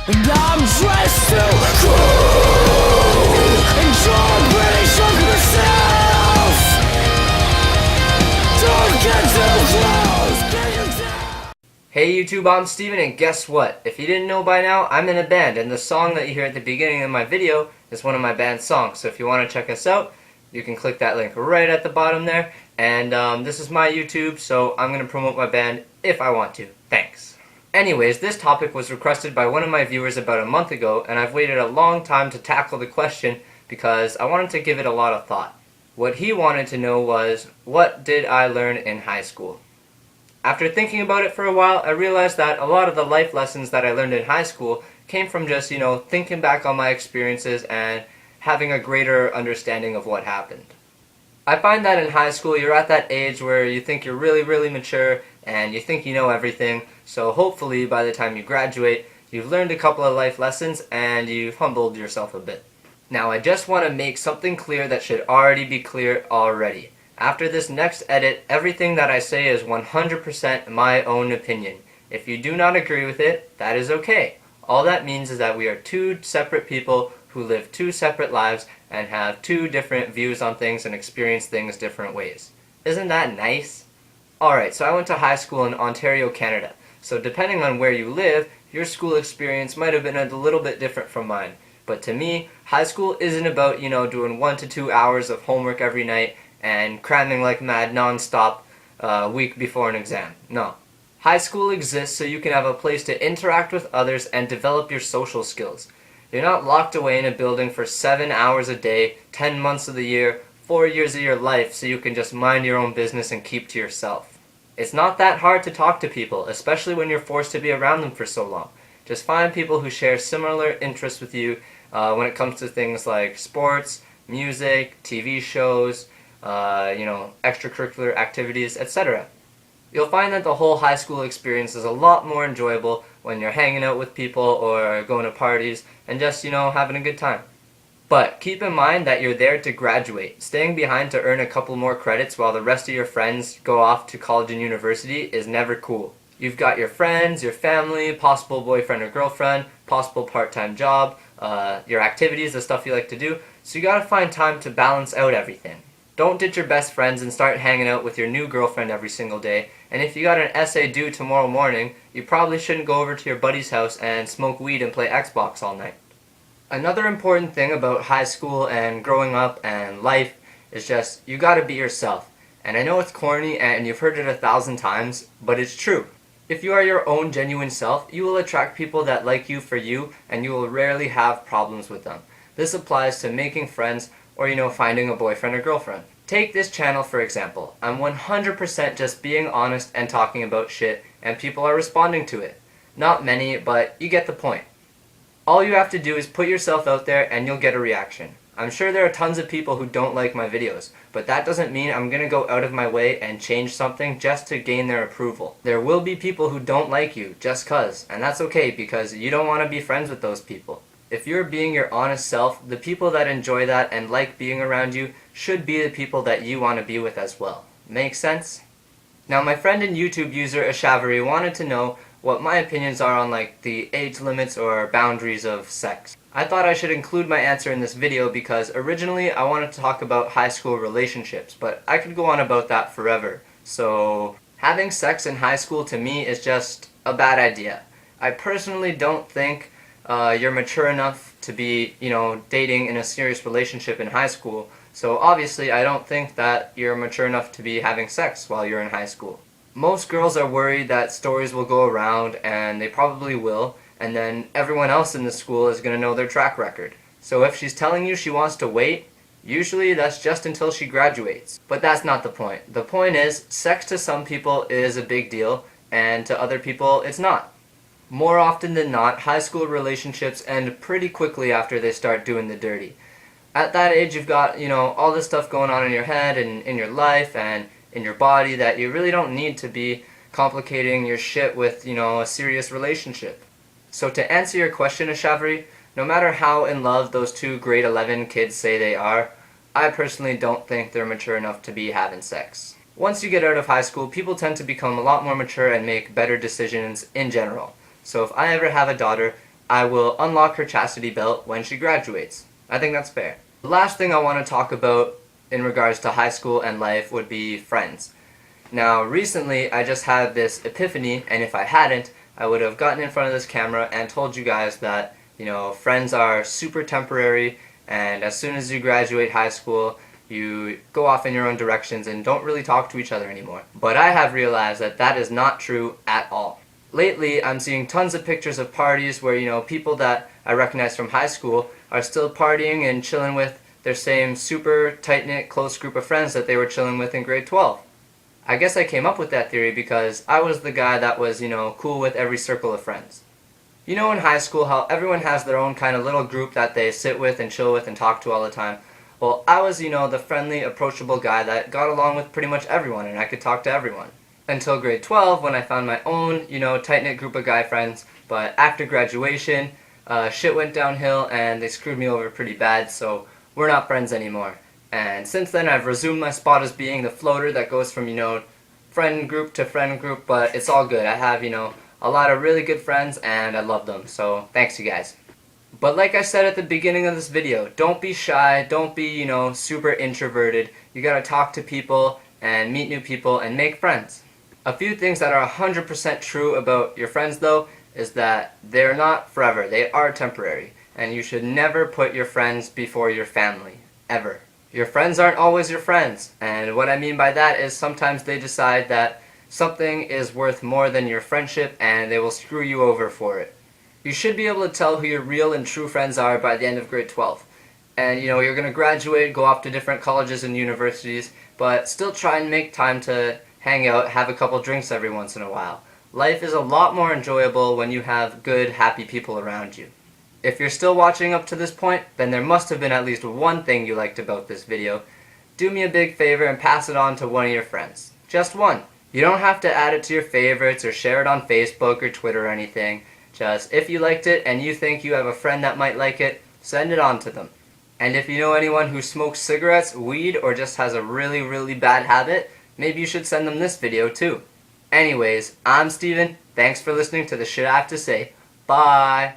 And I'm dressed to cool and drunk, pretty drunk myself. Don't get too close, get you down. Hey YouTube, I'm Steven, and guess what? If you didn't know by now, I'm in a band, and the song that you hear at the beginning of my video is one of my band's songs. So if you want to check us out, you can click that link right at the bottom there. And this is my YouTube, so I'm going to promote my band if I want to. Thanks. Anyways, this topic was requested by one of my viewers about a month ago, and I've waited a long time to tackle the question because I wanted to give it a lot of thought. What he wanted to know was, what did I learn in high school? After thinking about it for a while, I realized that a lot of the life lessons that I learned in high school came from just, thinking back on my experiences and having a greater understanding of what happened. I find that in high school you're at that age where you think you're really, really mature and you think you know everything, so hopefully by the time you graduate, you've learned a couple of life lessons and you've humbled yourself a bit. Now I just want to make something clear that should already be clear already. After this next edit, everything that I say is 100% my own opinion. If you do not agree with it, that is okay. All that means is that we are two separate people who live two separate lives and have two different views on things and experience things different ways. Isn't that nice? Alright, so I went to high school in Ontario, Canada. So depending on where you live, your school experience might have been a little bit different from mine. But to me, high school isn't about, doing 1 to 2 hours of homework every night and cramming like mad non-stop a week before an exam. No. High school exists so you can have a place to interact with others and develop your social skills. You're not locked away in a building for 7 hours a day, 10 months of the year, 4 years of your life so you can just mind your own business and keep to yourself. It's not that hard to talk to people, especially when you're forced to be around them for so long. Just find people who share similar interests with you when it comes to things like sports, music, TV shows, extracurricular activities, etc. You'll find that the whole high school experience is a lot more enjoyable when you're hanging out with people or going to parties and just, having a good time. But keep in mind that you're there to graduate. Staying behind to earn a couple more credits while the rest of your friends go off to college and university is never cool. You've got your friends, your family, possible boyfriend or girlfriend, possible part-time job, your activities, the stuff you like to do, so you gotta find time to balance out everything. Don't ditch your best friends and start hanging out with your new girlfriend every single day, and if you got an essay due tomorrow morning, you probably shouldn't go over to your buddy's house and smoke weed and play Xbox all night. Another important thing about high school and growing up and life is just, you gotta be yourself. And I know it's corny and you've heard it 1,000 times, but it's true. If you are your own genuine self, you will attract people that like you for you, and you will rarely have problems with them. This applies to making friends or, finding a boyfriend or girlfriend. Take this channel for example. I'm 100% just being honest and talking about shit, and people are responding to it. Not many, but you get the point. All you have to do is put yourself out there and you'll get a reaction. I'm sure there are tons of people who don't like my videos, but that doesn't mean I'm gonna go out of my way and change something just to gain their approval. There will be people who don't like you just cause, and that's okay because you don't want to be friends with those people. If you're being your honest self, the people that enjoy that and like being around you should be the people that you want to be with as well. Make sense? Now my friend and YouTube user Ashavari wanted to know what my opinions are on the age limits or boundaries of sex. I thought I should include my answer in this video because originally I wanted to talk about high school relationships, but I could go on about that forever. So having sex in high school to me is just a bad idea. I personally don't think you're mature enough to be, dating in a serious relationship in high school, so obviously I don't think that you're mature enough to be having sex while you're in high school. Most girls are worried that stories will go around, and they probably will, and then everyone else in the school is going to know their track record. So if she's telling you she wants to wait, usually that's just until she graduates. But that's not the point. The point is, sex to some people is a big deal, and to other people it's not. More often than not, high school relationships end pretty quickly after they start doing the dirty. At that age you've got, all this stuff going on in your head and in your life and in your body that you really don't need to be complicating your shit with, a serious relationship. So to answer your question, Ashavari, no matter how in love those two grade 11 kids say they are, I personally don't think they're mature enough to be having sex. Once you get out of high school, people tend to become a lot more mature and make better decisions in general. So if I ever have a daughter, I will unlock her chastity belt when she graduates. I think that's fair. The last thing I want to talk about in regards to high school and life would be friends. Now, recently I just had this epiphany, and if I hadn't, I would have gotten in front of this camera and told you guys that, friends are super temporary, and as soon as you graduate high school, you go off in your own directions and don't really talk to each other anymore. But I have realized that that is not true at all. Lately, I'm seeing tons of pictures of parties where, people that I recognize from high school are still partying and chilling with their same super tight-knit, close group of friends that they were chilling with in grade 12. I guess I came up with that theory because I was the guy that was, cool with every circle of friends. In high school how everyone has their own kind of little group that they sit with and chill with and talk to all the time. Well, I was, the friendly, approachable guy that got along with pretty much everyone and I could talk to everyone. Until grade 12 when I found my own, tight-knit group of guy friends, but after graduation, shit went downhill and they screwed me over pretty bad, so we're not friends anymore. And since then I've resumed my spot as being the floater that goes from, friend group to friend group, but it's all good. I have, a lot of really good friends and I love them, so thanks you guys. But like I said at the beginning of this video, don't be shy, don't be, super introverted. You gotta talk to people and meet new people and make friends. A few things that are 100% true about your friends though is that they're not forever, they are temporary. And you should never put your friends before your family, ever. Your friends aren't always your friends, and what I mean by that is sometimes they decide that something is worth more than your friendship and they will screw you over for it. You should be able to tell who your real and true friends are by the end of grade 12. And you're going to graduate, go off to different colleges and universities, but still try and make time to hang out, have a couple drinks every once in a while. Life is a lot more enjoyable when you have good, happy people around you. If you're still watching up to this point, then there must have been at least one thing you liked about this video. Do me a big favor and pass it on to one of your friends. Just one. You don't have to add it to your favorites or share it on Facebook or Twitter or anything. Just if you liked it and you think you have a friend that might like it, send it on to them. And if you know anyone who smokes cigarettes, weed, or just has a really, really bad habit, maybe you should send them this video too. Anyways, I'm Steven. Thanks for listening to the shit I have to say. Bye!